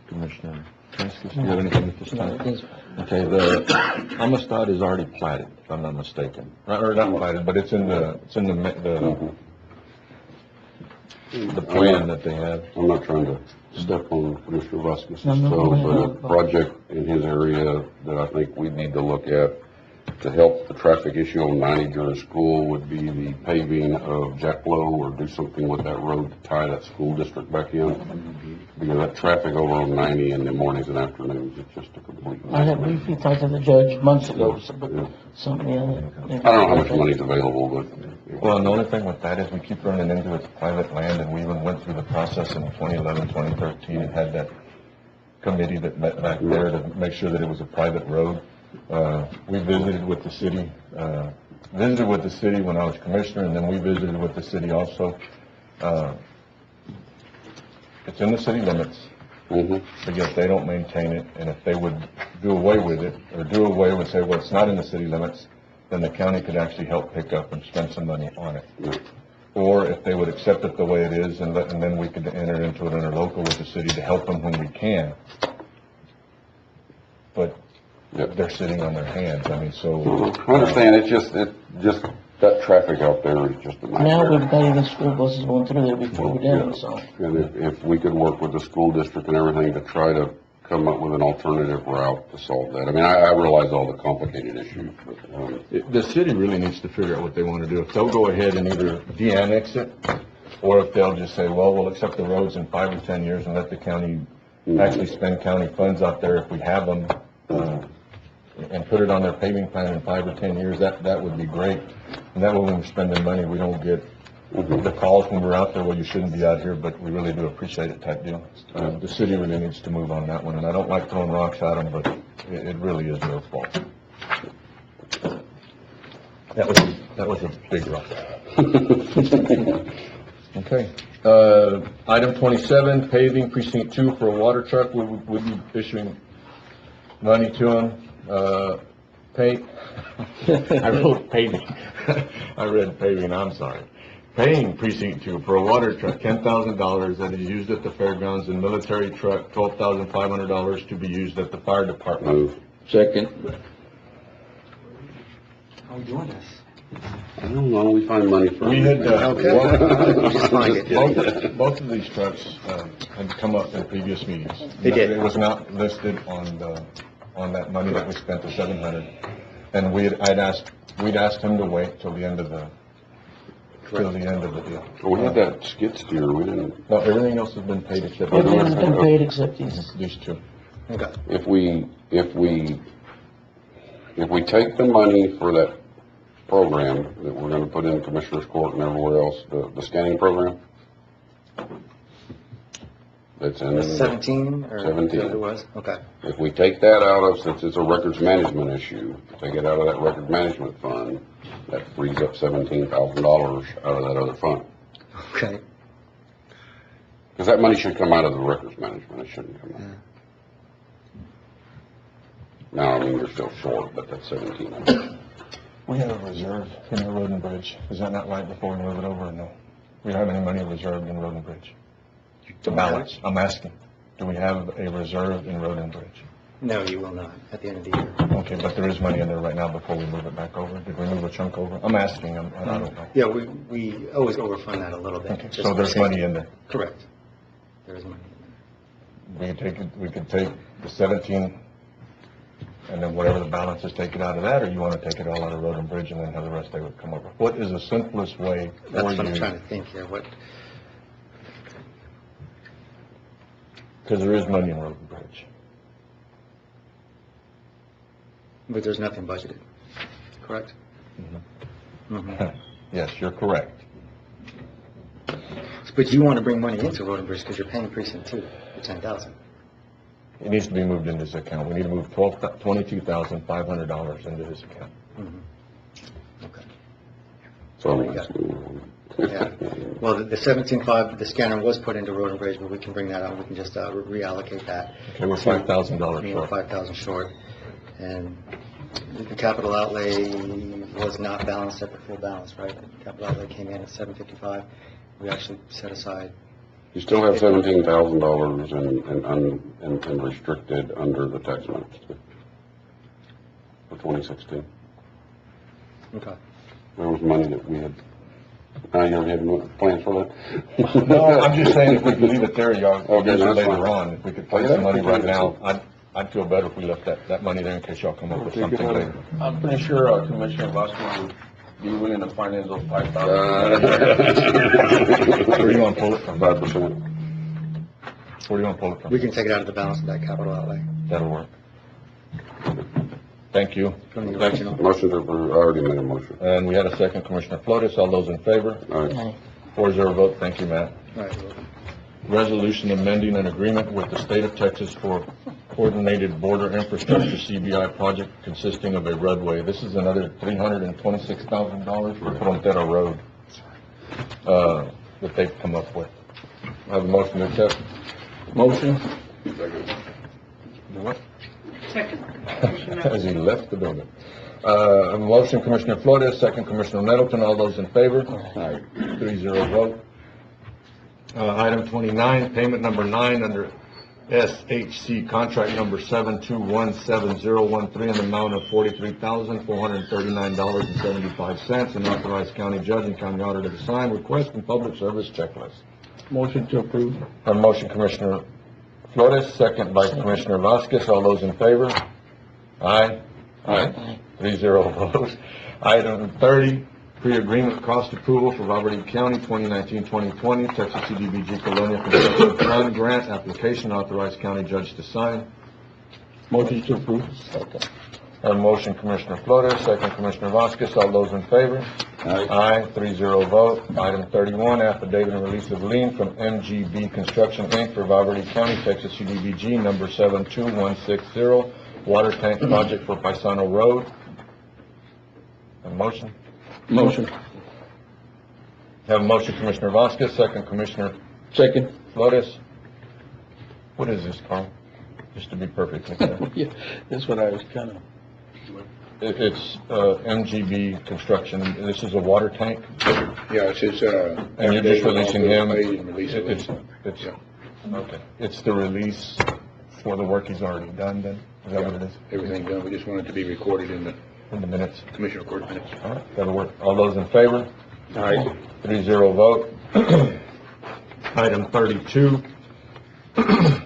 Commissioner Francis, do you have anything at this time? Okay, the Amistad is already platted, if I'm not mistaken. Or not platted, but it's in the plan that they have. I'm not trying to step on Commissioner Vasquez's toes, but a project in his area that I think we need to look at to help the traffic issue on 90 during school would be the paving of Jack Low, or do something with that road to tie that school district back in. Because that traffic over on 90 in the mornings and afternoons, it's just a complete. I had briefly talked to the judge months ago, but something, I don't know how much money's available, but. Well, the only thing with that is we keep running into it's private land, and we even went through the process in 2011, 2013, and had that committee that met back there to make sure that it was a private road. We visited with the city when I was commissioner, and then we visited with the city also. It's in the city limits, but yet they don't maintain it, and if they would do away with it, or do away with, say, well, it's not in the city limits, then the county could actually help pick up and spend some money on it. Or if they would accept it the way it is, and then we could enter into an interlocal with the city to help them when we can. But they're sitting on their hands, I mean, so. I understand, it's just that traffic out there is just a nightmare. now we've got even school buses going through there before we did, so. And if we could work with the school district and everything to try to come up with an alternative route to solve that. I mean, I realize all the complicated issues, but, The city really needs to figure out what they want to do. If they'll go ahead and either de-annex it, or if they'll just say, well, we'll accept the roads in 5 or 10 years and let the county actually spend county funds out there if we have them, and put it on their paving plan in 5 or 10 years, that would be great. And that way, when we're spending money, we don't get the calls when we're out there, well, you shouldn't be out here, but we really do appreciate it type deal. The city really needs to move on that one, and I don't like throwing rocks at them, but it really is their fault. That was a big rock. Okay. Item 27, paving precinct 2 for a water truck. We'll be issuing money to them. Pay. I wrote paving. I read paving, I'm sorry. Paying precinct 2 for a water truck, $10,000 that is used at the fairgrounds, and military truck, $12,500 to be used at the fire department. Second. How are we doing this? I don't know, we find money for. We had, Okay. both of these trucks had come up in previous meetings. They did. It was not listed on that money that we spent, the $700. And we'd asked him to wait till the end of the deal. We had that skid steer, we didn't. No, everything else has been paid except. Everything's been paid except These two. Okay. If we take the money for that program that we're gonna put in Commissioner's Court and everywhere else, the scanning program, that's in. 17 or 17. whatever it was? Okay. If we take that out of, since it's a records management issue, take it out of that record management fund, that frees up $17,000 out of that other fund. Okay. Because that money should come out of the records management, it shouldn't come out. Yeah. Now, I mean, you're still short, but that's 17. We have a reserve in the road and bridge. Is that not right before we move it over or no? We don't have any money reserved in road and bridge. The balance, I'm asking. Do we have a reserve in road and bridge? No, you will not at the end of the year. Okay, but there is money in there right now before we move it back over. Did we move a chunk over? I'm asking, I don't know. Yeah, we always overfund that a little bit. Okay, just so there's for money safety. in there. Correct. There is money in there. We could take the 17, and then whatever the balance is, take it out of that, or you want to take it all out of road and bridge and then have the rest they would come over? What is the simplest way for That's what I'm you? trying to think here. What? Because there is money in road and bridge. But there's nothing budgeted. correct? Yes, you're correct. But you want to bring money into Road and Bridge because you're paying precinct 2 the 10,000. It needs to be moved into this account. We need to move $22,500 into this account. So, Yeah. Well, the 17.5, the scanner was put into Road and Bridge, but we can bring that out. We can just reallocate that. Okay, we're $5,000 We're short. 5,000 short. And the capital outlay was not balanced at the full balance, right? The capital outlay came in at 755. We actually set aside. you still have $17,000 in restricted under the tax maps for 2016. Okay. There was money that we had, now you already had plans for that? No, I'm just saying if we could leave it there, y'all, Okay, use it that's later fine. on. If we could place the money right now, I'd feel better if we left that money there in case y'all come up with something later. I'm pretty sure Commissioner Vasquez would be willing to finance those 5,000. Where do you want to pull it from? 5%. Where do you want to pull it from? We can take it out of the balance of that capital outlay That'll work. Thank you. from the original. Motion to approve, I already made a motion. And we had a second, Commissioner Flores. All those in favor? All right. 4-0 vote. Thank you, Matt. Right. Resolution amending an agreement with the state of Texas for coordinated border infrastructure CBI project consisting of a roadway. This is another $326,000 for Frontera Road, that they've come up with. I have a motion to accept. Motion? What? Second. As he left the building. A motion, Commissioner Flores, second, Commissioner Nettleton. All those in favor? 3-0 vote. Item 29, payment number 9 under SHC contract number 7217013 in the amount of $43,439.75, and authorize county judge and county auditor to sign. Request and public service checklist. Motion to approve. A motion, Commissioner Flores, second by Commissioner Vasquez. All those in favor? Aye. Aye. 3-0 vote. Item 30, pre-agreement cost approval for Valverde County 2019-2020 Texas CDBG Colonial Construction Fund Grant application. Authorized county judge to sign. Motion to approve. Second. A motion, Commissioner Flores, second, Commissioner Vasquez. All those in favor? Aye. 3-0 vote. Item 31, affidavit and release of lien from MGB Construction Inc. for Valverde County, Texas CDBG number 72160, water tank project for Paisano Road. A motion? Motion. Have a motion, Commissioner Vasquez, second, Commissioner Second. Flores. What is this, Carl? Just to be perfectly clear. Yeah, that's what I was kind of. It's MGB Construction. This is a water tank? Yeah, it's his, And you're just releasing him? Release it. It's, okay. It's the release for the work he's already done then? Is that what it is? Everything done, we just want it to be recorded in the In the minutes? Commissioner Court minutes. All right, that'll work. All those in favor? Aye. 3-0 vote. Item 32,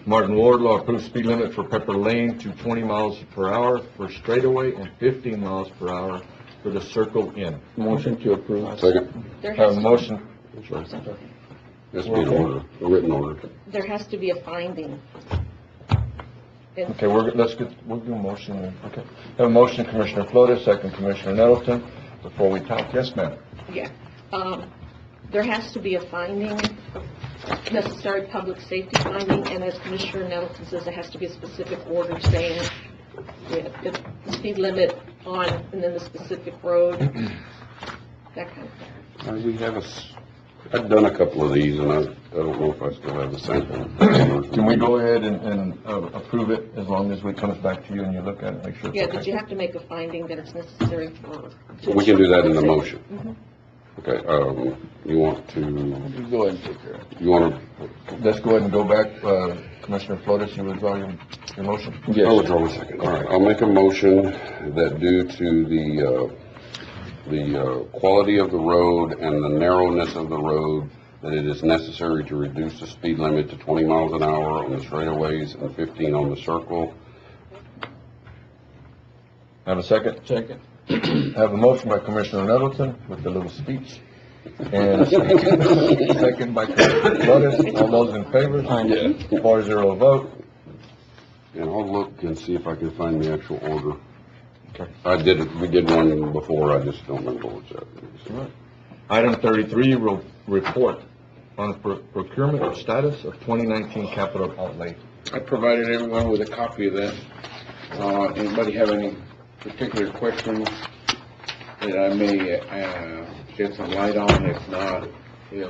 Martin Wardlaw approved speed limit for Pepper Lane to 20 miles per hour for straightaway and 15 miles per hour for the Circle Inn. Motion to approve. Second. There Have a has, motion. This be an order, a written order. there has to be a finding. Okay, we'll do a motion. then. Okay. Have a motion, Commissioner Flores, second, Commissioner Nettleton. Before we talk, yes, ma'am. Yeah. There has to be a finding, necessary public safety finding, and as Commissioner Nettleton says, there has to be a specific order saying the speed limit on, and then the specific road, that kind of thing. We have I've done a couple of these, and I don't know if I still have the sample. Can we go ahead and approve it as long as it comes back to you and you look at it, make sure it's Yeah, okay? but you have to make a finding that it's necessary for. So we can do that in the motion. Mhm. Okay, you want to, You go ahead and take care of it. you want to, Let's go ahead and go back, Commissioner Flores, you withdraw your motion? I'll withdraw a second. All right, I'll make a motion that due to the quality of the road and the narrowness of the road, that it is necessary to reduce the speed limit to 20 miles an hour on the straightaways and 15 on the circle. Have a second? Second. Have a motion by Commissioner Nettleton with the little speech. And a second by Commissioner Flores. All those in favor? Yeah. 4-0 vote. And I'll look and see if I can find the actual order. We did one before, I just don't remember what's that. Item 33, report on procurement status of 2019 capital outlay. I provided everyone with a copy of that. Anybody have any particular questions that I may shed some light on? If not,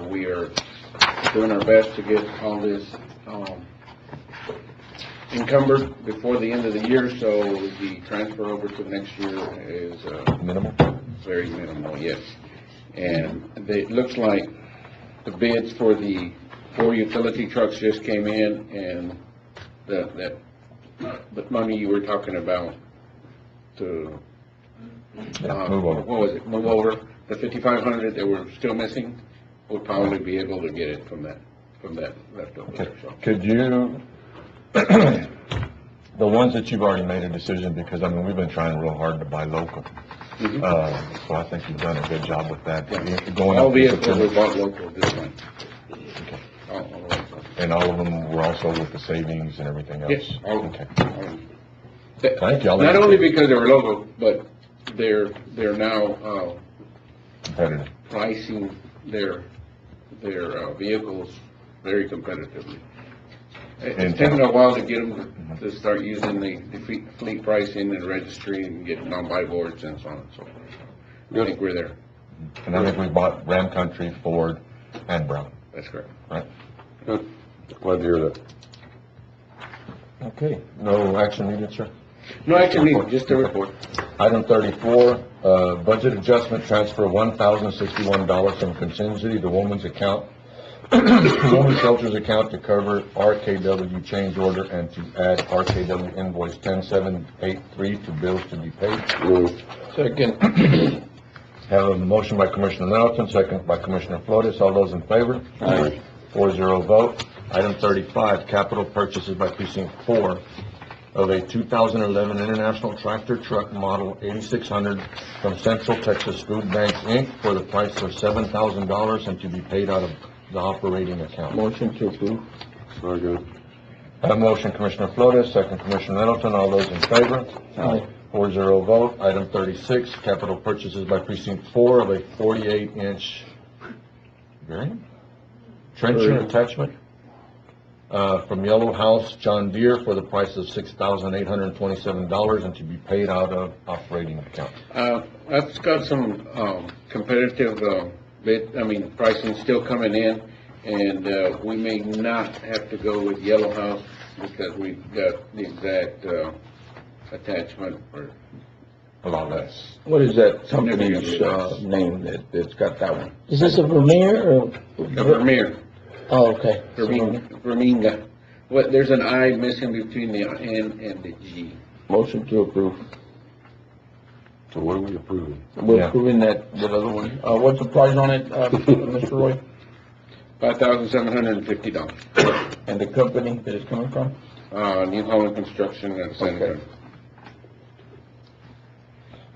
we are doing our best to get all this encumbered before the end of the year, so the transfer over to next year is Minimal? very minimal, yes. And it looks like the bids for the 4 utility trucks just came in, and the money you were talking about to, Move over. what was it, move over, the 5,500 that we're still missing, we'll probably be able to get it from that leftover. Okay. So. Could you, the ones that you've already made a decision, because, I mean, we've been trying real hard to buy local. Mhm. So I think you've done a good job with that. Yeah. Going All up to vehicles September. were bought local this time. All of them. And all of them were also with the savings and everything else? Yes, all of them. Okay. All of them. Thank you. I'll Not let only you- because they were local, but they're now Competitive. pricing their vehicles very competitively. It's taken a while to get them to start using the fleet pricing and registry and getting on buy boards and so on and so forth. I think we're there. And I think we bought Ram Country, Ford, and Brown, That's correct. right? Good. Glad to hear that. Okay, no action needed, sir? No action needed, just a report. Item 34, budget adjustment, transfer $1,061 from contingency to woman's account, woman's shelters account to cover RKW change order and to add RKW invoice 10783 to bills to be paid. Move. Second. Have a motion by Commissioner Middleton, second by Commissioner Flores. All those in favor? Aye. 4-0 vote. Item 35, capital purchases by precinct 4 of a 2011 International Tractor Truck Model 8600 from Central Texas Food Banks, Inc. for the price of $7,000 and to be paid out of the operating account. Motion to approve. Second. Have a motion, Commissioner Flores, second Commissioner Middleton. All those in favor? Aye. 4-0 vote. Item 36, capital purchases by precinct 4 of a 48-inch trencher attachment from Yellow House John Deere for the price of $6,827 and to be paid out of operating account. I've got some competitive pricing still coming in, and we may not have to go with Yellow House because we've got the exact attachment or A lot less. What is that company's name that's got that one? Is this a Vermeer or? the Vermeer. Oh, okay. Verminga. What, there's an I missing between the N and the G. Motion to approve. So what are we approving? We're Yeah. approving that other one. What's the price on it, Mr. Roy? $5,750. And the company that it's coming from? New Holland Construction and San Okay. Antonio.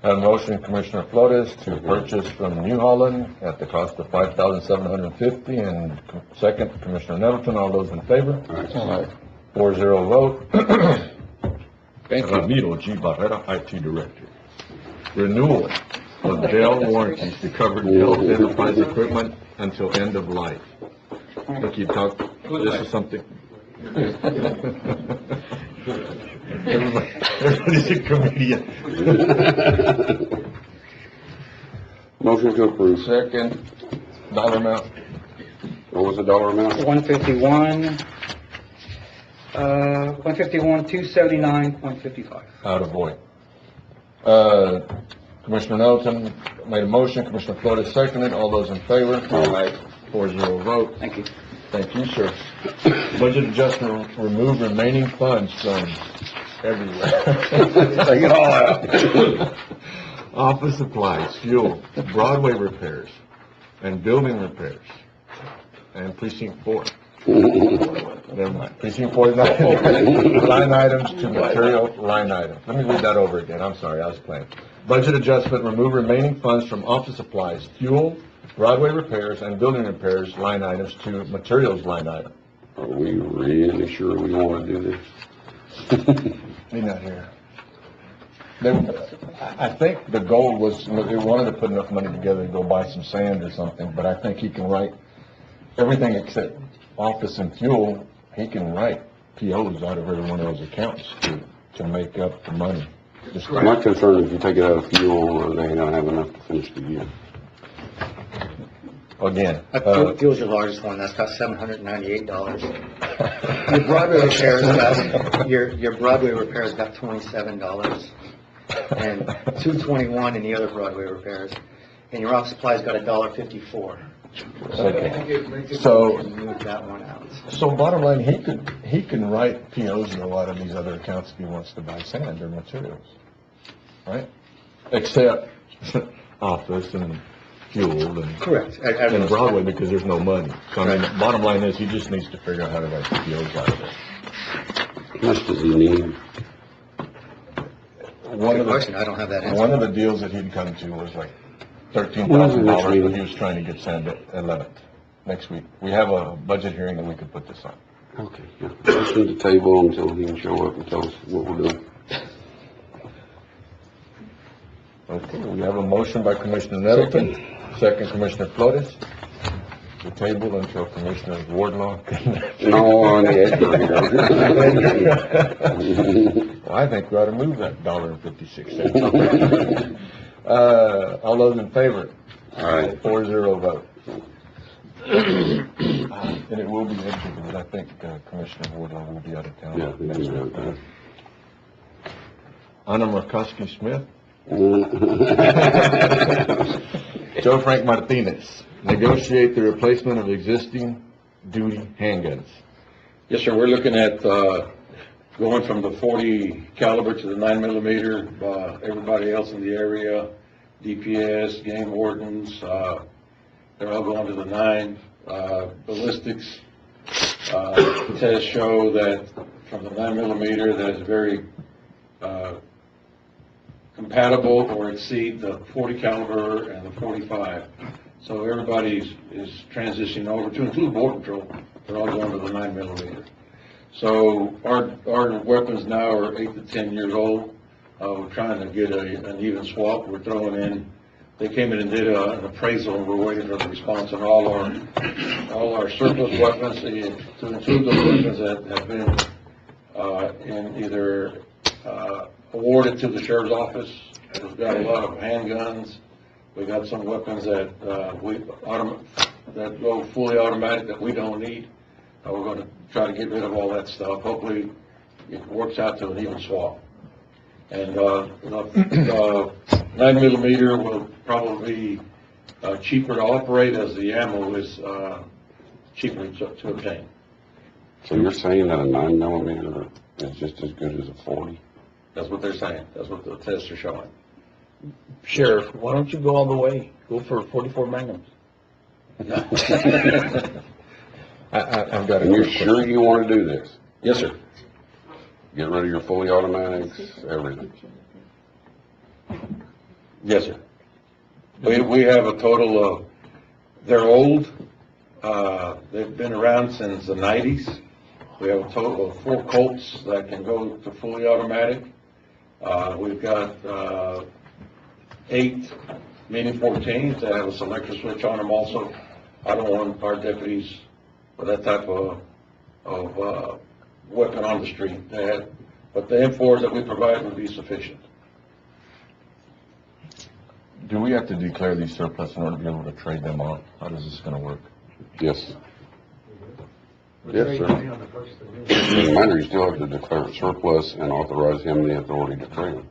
Have a motion, Commissioner Flores, to purchase from New Holland at the cost of $5,750, and second, Commissioner Middleton. All those in favor? Aye. 4-0 vote. Thank you. Ramiro G. Barrera, IT Director. Renewal of Dell warranties to cover Dell enterprise equipment until end of life. Look, you talked, this is something. Everybody's a comedian. Motion to approve. Second, dollar amount. What was the dollar amount? 279.55. Out of void. Commissioner Middleton made a motion, Commissioner Flores seconded. All those in favor? Aye. 4-0 vote. Thank you. Thank you, sir. Budget adjustment, remove remaining funds from everywhere. Take it all out. Office supplies, fuel, Broadway repairs, and building repairs, and precinct 4. Never mind. Precinct 4 is not in there. Line items to material line items. Let me read that over again. I'm sorry, I was playing. Budget adjustment, remove remaining funds from office supplies, fuel, Broadway repairs, and building repairs line items to materials line item. Are we really sure we want to do this? He's not here. I think the goal was, they wanted to put enough money together to go buy some sand or something, but I think he can write everything except office and fuel. He can write POs out of every one of those accounts to make up the money. Just My concern is if you take it out of fuel, they ain't gonna have enough to finish the year. again, Fuel's your largest one, that's got $798. Your Broadway repairs got, your Broadway repairs got $27, and $221 in the other Broadway repairs, and your office supplies got $1.54. okay. So, Move that one out. so bottom line, he can write POs in a lot of these other accounts if he wants to buy sand or materials, right? Except office and fuel and. Correct. And Broadway, because there's no money. So I mean, bottom line is, he just needs to figure out how to write POs out of it. How much does he need? One of Good question, I don't have that the, answer. one of the deals that he'd come to was like $13,000, but he was trying to get sand at 11th, next week. We have a budget hearing that we could put this on. Okay, yeah. Motion to table until he can show up and tell us what we're doing. Okay, we have a motion by Commissioner Nettleton, second Commissioner Flores, to table until Commissioner Wardlaw can. No, on the edge. Well, I think we ought to move that $1.56. All those in favor? All right. 4-0 vote. And it will be interesting, because I think Commissioner Wardlaw will be out of town. Yeah, next he's week. out Anna Murkowski Smith, there. Joe Frank Martinez, negotiate the replacement of existing duty handguns. Yes, sir, we're looking at, going from the 40 caliber to the 9mm. Everybody else in the area, DPS, game wardens, they're all going to the 9. Ballistics, tests show that from the 9mm, that is very, compatible or exceed the 40 caliber and the 45. So everybody is transitioning over to include Border Patrol. They're all going to the 9mm. So our weapons now are 8 to 10 years old. We're trying to get an even swap. We're throwing in, they came in and did an appraisal, and we're waiting for the response on all our surplus weapons, to include those weapons that have been in either awarded to the sheriff's office. We've got a lot of handguns. We got some weapons that that go fully automatic that we don't need. We're going to try to get rid of all that stuff. Hopefully, it works out to an even swap. And the 9mm will probably be cheaper to operate, as the ammo is cheaper to obtain. So you're saying that a 9mm is just as good as a 40? That's what they're saying. That's what the tests are showing. Sheriff, why don't you go all the way? Go for 44 Magnums. I've got a And you're quick sure question. you want to do this? Yes, sir. Get rid of your fully automatics, everything? Yes, sir. We have a total of, they're old. They've been around since the 90s. We have a total of 4 Colts that can go to fully automatic. We've got 8 Mini 14s that have a selector switch on them also. I don't want our deputies with that type of weapon on the street. But the M4s that we provide would be sufficient. Do we have to declare these surplus in order to be able to trade them off? How does this gonna work? Yes. Yes, sir. As a matter, you still have to declare it surplus and authorize him the authority to trade them.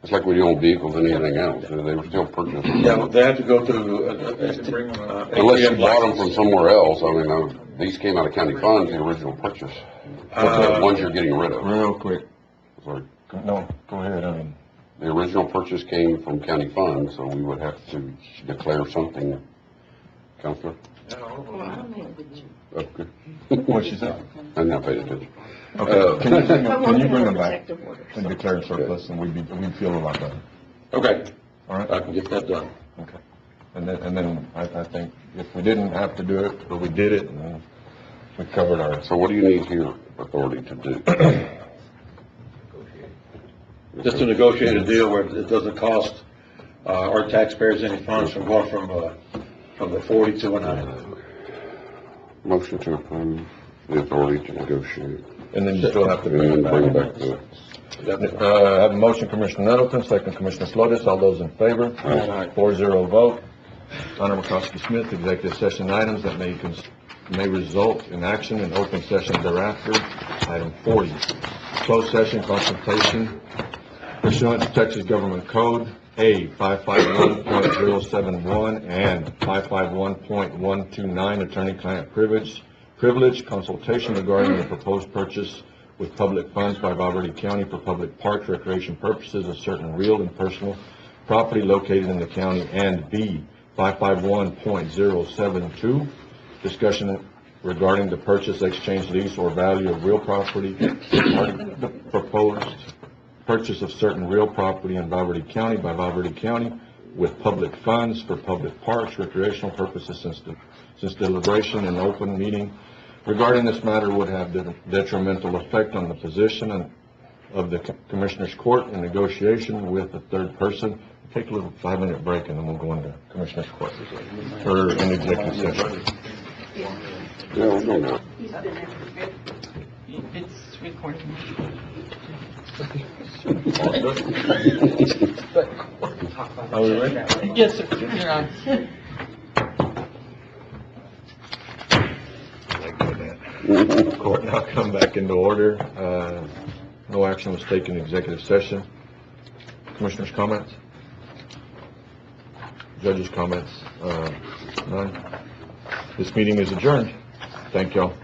It's like we do on vehicles and anything else. They were still purchasing. Yeah, they have to go through, Unless you bought them from somewhere else. I mean, these came out of county funds, the original purchase. What's the ones you're getting rid of? Real quick, Sorry. no, go ahead, I mean, The original purchase came from county funds, so we would have to declare something. Counselor? Okay. what'd she say? I'm not paying attention. Okay, can you bring them back and declare surplus, and we'd feel a lot better, Okay, all right? I can get that done. Okay. And then I think if we didn't have to do it, but we did it, and then we covered our, So what do you need here authority to do? just to negotiate a deal where it doesn't cost our taxpayers any funds from going from the 40 to a 9. Motion to approve the authority to negotiate. And then you still have to And bring then it bring it back. back to us. I have a motion, Commissioner Nettleton, second Commissioner Flores. All those in favor? Aye. 4-0 vote. Honor McCoskey Smith, executive session items that may result in action in open session thereafter. Item 40, closed session consultation pursuant to Texas Government Code A 551.071 and 551.129, attorney-client privilege consultation regarding the proposed purchase with public funds by Valverde County for public parks, recreation purposes of certain real and personal property located in the county, and B 551.072, discussion regarding the purchase, exchange, lease, or value of real property, the proposed purchase of certain real property in Valverde County by Valverde County with public funds for public parks, recreational purposes, since deliberation in open meeting regarding this matter would have detrimental effect on the position of the Commissioners Court in negotiation with a third person. Take a little 5-minute break and then we'll go into Commissioners Court for an executive session. Yeah, we'll go now. It's recording. Are we ready? Yes, sir. You're on. Court now come back into order. No action was taken in executive session. Commissioners' comments? Judges' comments? None. This meeting is adjourned. Thank y'all.